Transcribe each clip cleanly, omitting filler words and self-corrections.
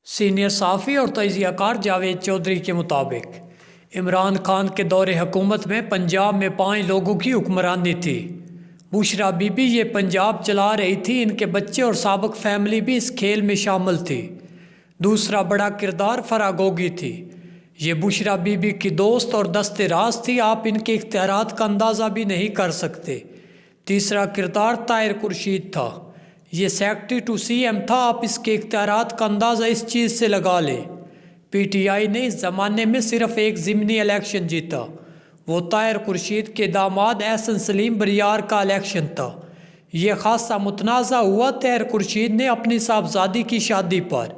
Senior صحافی اور تجزیہ کار جاوید چودھری کے مطابق عمران خان کے دور حکومت میں پنجاب میں 5 لوگوں کی حکمرانی تھی۔ بشرا بی بی یہ پنجاب چلا رہی تھی، ان کے بچے اور سابق فیملی بھی اس کھیل میں شامل تھی۔ دوسرا بڑا کردار فرح گوگی تھی۔ یہ بشرا بی بی کی دوست اور دست راز تھی، آپ ان کے اختیارات کا اندازہ بھی نہیں کر سکتے۔ تیسرا کردار طاہر خورشید تھا، یہ سیکرٹری ٹو سی ایم تھا، آپ اس کے اختیارات کا اندازہ اس چیز سے لگا لیں۔ پی ٹی آئی نے اس زمانے میں صرف ایک ضمنی الیکشن جیتا، وہ طاہر خورشید کے داماد احسن سلیم بریار کا الیکشن تھا۔ یہ خاصا متنازع ہوا، طاہر خورشید نے اپنی صاحبزادی کی شادی پر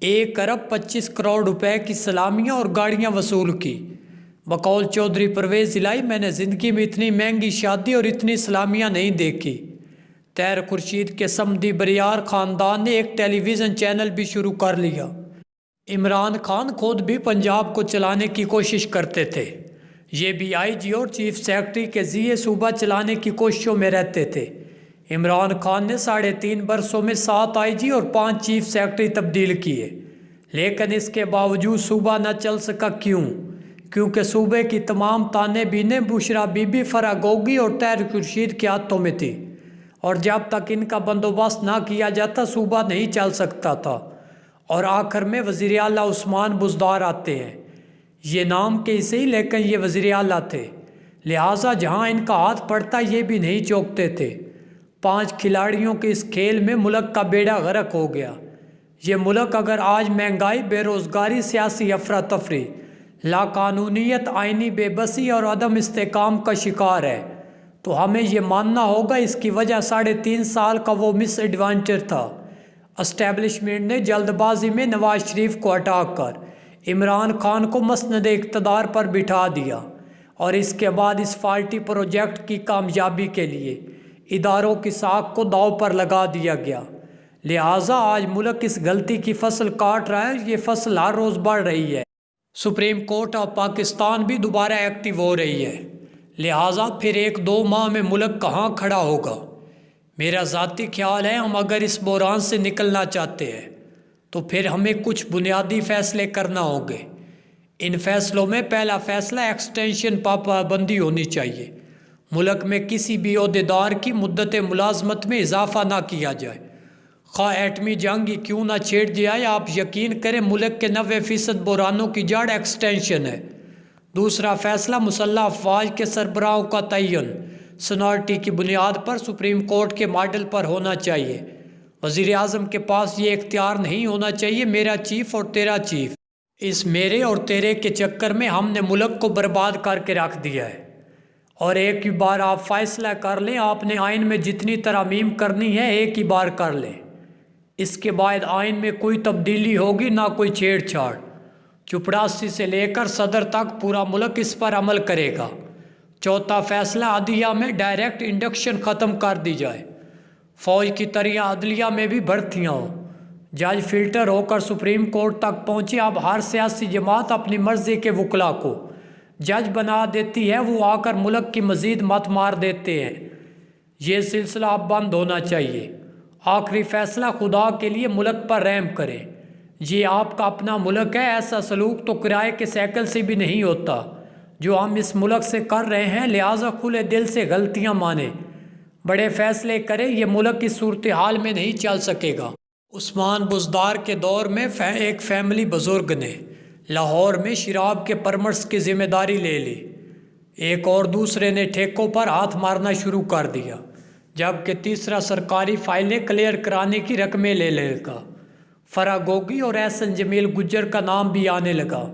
1 ارب 25 کروڑ روپے کی سلامیاں اور گاڑیاں وصول کی۔ بقول چودھری پرویز الہی، میں نے زندگی میں اتنی مہنگی شادی اور اتنی سلامیاں نہیں دیکھی۔ طاہر خورشید کے سمدھی بریار خاندان نے ایک ٹیلی ویژن چینل بھی شروع کر لیا۔ عمران خان خود بھی پنجاب کو چلانے کی کوشش کرتے تھے، یہ بھی آئی جی اور چیف سیکرٹری کے ذریعے صوبہ چلانے کی کوششوں میں رہتے تھے۔ عمران خان نے 3.5 برسوں میں 7 آئی جی اور 5 چیف سیکرٹری تبدیل کیے، لیکن اس کے باوجود صوبہ نہ چل سکا۔ کیونکہ صوبے کی تمام تانے بینے بشرا بی بی، فرح گوگی اور طاہر خورشید کے ہاتھوں میں تھی، اور جب تک ان کا بندوبست نہ کیا جاتا صوبہ نہیں چل سکتا تھا۔ اور آخر میں وزیر اعلیٰ عثمان بزدار آتے ہیں، یہ نام کے ہی صحیح لیکن یہ وزیر اعلیٰ تھے، لہٰذا جہاں ان کا ہاتھ پڑتا یہ بھی نہیں چوکتے تھے۔ 5 کھلاڑیوں کے اس کھیل میں ملک کا بیڑا غرق ہو گیا۔ یہ ملک اگر آج مہنگائی، بے روزگاری، سیاسی افراتفری، لاقانونیت، آئینی بے بسی اور عدم استحکام کا شکار ہے تو ہمیں یہ ماننا ہوگا اس کی وجہ 3.5 سال کا وہ مس ایڈوینچر تھا۔ اسٹیبلشمنٹ نے جلد بازی میں نواز شریف کو ہٹا کر عمران خان کو مسند اقتدار پر بٹھا دیا، اور اس کے بعد اس فالٹی پروجیکٹ کی کامیابی کے لیے اداروں کی ساکھ کو داؤ پر لگا دیا گیا۔ لہٰذا آج ملک اس غلطی کی فصل کاٹ رہا ہے، یہ فصل ہر روز بڑھ رہی ہے۔ سپریم کورٹ آف پاکستان بھی دوبارہ ایکٹیو ہو رہی ہے، لہٰذا پھر 1-2 ماہ میں ملک کہاں کھڑا ہوگا؟ میرا ذاتی خیال ہے ہم اگر اس بحران سے نکلنا چاہتے ہیں تو پھر ہمیں کچھ بنیادی فیصلے کرنا ہوں گے۔ ان فیصلوں میں پہلا فیصلہ ایکسٹینشن پر پابندی ہونی چاہیے۔ ملک میں کسی بھی عہدیدار کی مدت ملازمت میں اضافہ نہ کیا جائے، خواہ ایٹمی جنگ ہی کیوں نہ چھیڑ جائے۔ آپ یقین کریں ملک کے 90% بحرانوں کی جڑ ایکسٹینشن ہے۔ دوسرا فیصلہ مسلح افواج کے سربراہوں کا تعین سینیورٹی کی بنیاد پر سپریم کورٹ کے ماڈل پر ہونا چاہیے۔ وزیر اعظم کے پاس یہ اختیار نہیں ہونا چاہیے میرا چیف اور تیرا چیف، اس میرے اور تیرے کے چکر میں ہم نے ملک کو برباد کر کے رکھ دیا ہے۔ اور ایک ہی بار آپ فیصلہ کر لیں، آپ نے آئین میں جتنی ترامیم کرنی ہے ایک ہی بار کر لیں، اس کے بعد آئین میں کوئی تبدیلی ہوگی نہ کوئی چھیڑ چھاڑ۔ چپڑاسی سے لے کر صدر تک پورا ملک اس پر عمل کرے گا۔ چوتھا فیصلہ عدلیہ میں ڈائریکٹ انڈکشن ختم کر دی جائے، فوج کی طرح عدلیہ میں بھی بھرتیاں ہوں، جج فلٹر ہو کر سپریم کورٹ تک پہنچے۔ اب ہر سیاسی جماعت اپنی مرضی کے وکلا کو جج بنا دیتی ہے، وہ آ کر ملک کی مزید مت مار دیتے ہیں۔ یہ سلسلہ اب بند ہونا چاہیے۔ آخری فیصلہ، خدا کے لیے ملک پر رحم کریں، یہ آپ کا اپنا ملک ہے، ایسا سلوک تو کرائے کے سائیکل سے بھی نہیں ہوتا جو ہم اس ملک سے کر رہے ہیں، لہٰذا کھلے دل سے غلطیاں مانیں، بڑے فیصلے کریں، یہ ملک اس صورتحال میں نہیں چل سکے گا۔ عثمان بزدار کے دور میں ایک فیملی بزرگ نے لاہور میں شراب کے پرمٹس کی ذمہ داری لے لی، ایک اور دوسرے نے ٹھیکوں پر ہاتھ مارنا شروع کر دیا، جبکہ تیسرا سرکاری فائلیں کلیئر کرانے کی رقمیں لے لے گا۔ فرح گوگی اور احسن جمیل گجر کا نام بھی آنے لگا۔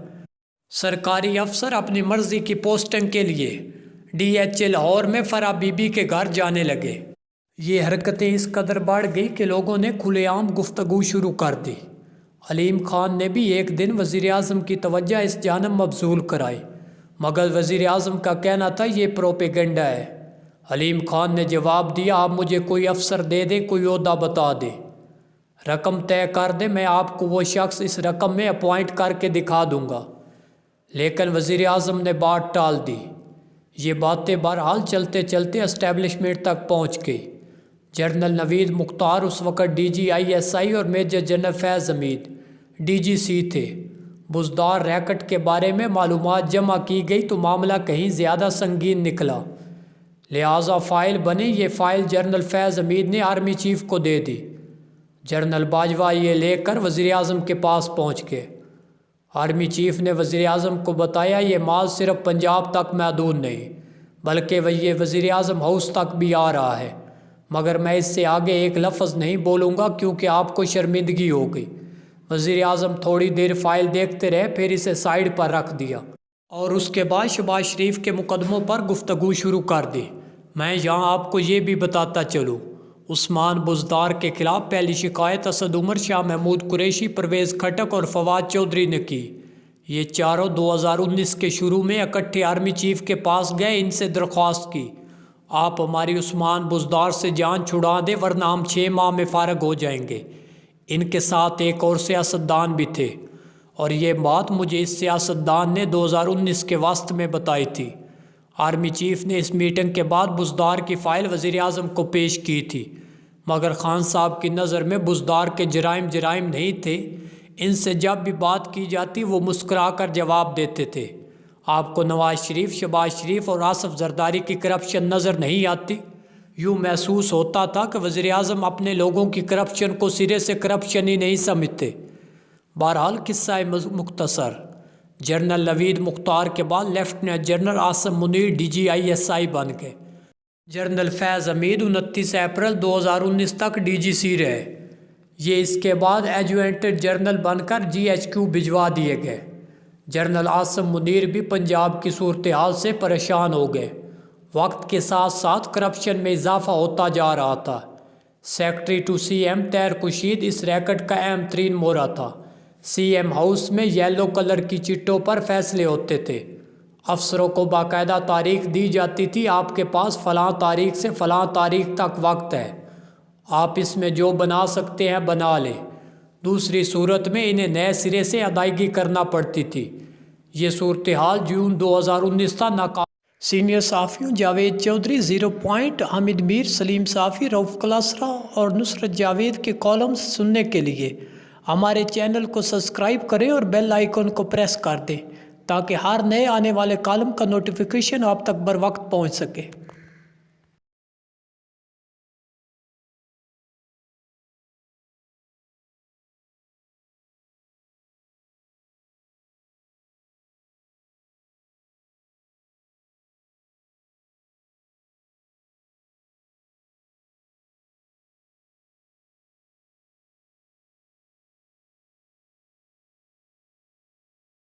سرکاری افسر اپنی مرضی کی پوسٹنگ کے لیے ڈی ایچ اے لاہور میں فرح بی بی کے گھر جانے لگے۔ یہ حرکتیں اس قدر بڑھ گئی کہ لوگوں نے کھلے عام گفتگو شروع کر دی۔ حلیم خان نے بھی ایک دن وزیر اعظم کی توجہ اس جانب مبذول کرائی، مگر وزیر اعظم کا کہنا تھا یہ پروپیگنڈا ہے۔ حلیم خان نے جواب دیا، آپ مجھے کوئی افسر دے دیں، کوئی عہدہ بتا دیں، رقم طے کر دیں، میں آپ کو وہ شخص اس رقم میں اپوائنٹ کر کے دکھا دوں گا۔ لیکن وزیر اعظم نے بات ٹال دی۔ یہ باتیں بہرحال چلتے چلتے اسٹیبلشمنٹ تک پہنچ گئی۔ جنرل نوید مختار اس وقت D G I S I اور میجر جنرل فیض حمید DGC تھے۔ بزدار ریکٹ کے بارے میں معلومات جمع کی گئی تو معاملہ کہیں زیادہ سنگین نکلا، لہٰذا فائل بنے۔ یہ فائل جنرل فیض حمید نے آرمی چیف کو دے دی۔ جنرل باجوہ یہ لے کر وزیر اعظم کے پاس پہنچ گئے۔ آرمی چیف نے وزیر اعظم کو بتایا یہ مال صرف پنجاب تک محدود نہیں بلکہ یہ وزیر اعظم ہاؤس تک بھی آ رہا ہے، مگر میں اس سے آگے ایک لفظ نہیں بولوں گا کیونکہ آپ کو شرمندگی ہوگی۔ وزیر اعظم تھوڑی دیر فائل دیکھتے رہے، پھر اسے سائیڈ پر رکھ دیا اور اس کے بعد شہباز شریف کے مقدموں پر گفتگو شروع کر دی۔ میں یہاں آپ کو یہ بھی بتاتا چلوں، عثمان بزدار کے خلاف پہلی شکایت اسد عمر، شاہ محمود قریشی، پرویز خٹک اور فواد چودھری نے کی۔ یہ چاروں 2019 کے شروع میں اکٹھے آرمی چیف کے پاس گئے، ان سے درخواست کی آپ ہماری عثمان بزدار سے جان چھڑا دیں ورنہ ہم 6 ماہ میں فارغ ہو جائیں گے۔ ان کے ساتھ ایک اور سیاستدان بھی تھے اور یہ بات مجھے اس سیاستدان نے 2019 کے وسط میں بتائی تھی۔ آرمی چیف نے اس میٹنگ کے بعد بزدار کی فائل وزیر اعظم کو پیش کی تھی، مگر خان صاحب کی نظر میں بزدار کے جرائم نہیں تھے۔ ان سے جب بھی بات کی جاتی وہ مسکرا کر جواب دیتے تھے۔ آپ کو نواز شریف، شہباز شریف اور آصف زرداری کی کرپشن نظر نہیں آتی؟ یوں محسوس ہوتا تھا کہ وزیر اعظم اپنے لوگوں کی کرپشن کو سرے سے کرپشن ہی نہیں سمجھتے۔ بہرحال قصہ مختصر، جنرل نوید مختار کے بعد lieutenant general Asim Munir DGISI بن گئے۔ جنرل فیض حمید 29 اپریل 2019 تک DGC رہے۔ یہ اس کے بعد ایڈجوائنٹ جنرل بن کر GHQ بھجوا دیے گئے۔ جنرل عاصم منیر بھی پنجاب کی صورتحال سے پریشان ہو گئے۔ وقت کے ساتھ ساتھ کرپشن میں اضافہ ہوتا جا رہا تھا۔ Secretary to CM Tahir Khurshid اس ریکٹ کا اہم ترین مورا تھا۔ CM ہاؤس میں یلو کلر کی چٹوں پر فیصلے ہوتے تھے۔ افسروں کو باقاعدہ تاریخ دی جاتی تھی، آپ کے پاس فلاں تاریخ سے فلاں تاریخ تک وقت ہے، آپ اس میں جو بنا سکتے ہیں بنا لیں، دوسری صورت میں انہیں نئے سرے سے ادائیگی کرنا پڑتی تھی۔ یہ صورتحال جون 2019 تک ناکام۔ سینئر صحافیوں جاوید چودھری، زیرو پوائنٹ، حامد میر، سلیم صافی، رؤف کلاسرا اور نصرت جاوید کے کالمز سننے کے لیے ہمارے چینل کو سبسکرائب کریں اور بیل آئیکن کو پریس کر دیں تاکہ ہر نئے آنے والے کالم کا نوٹیفیکیشن آپ تک بر وقت پہنچ سکے۔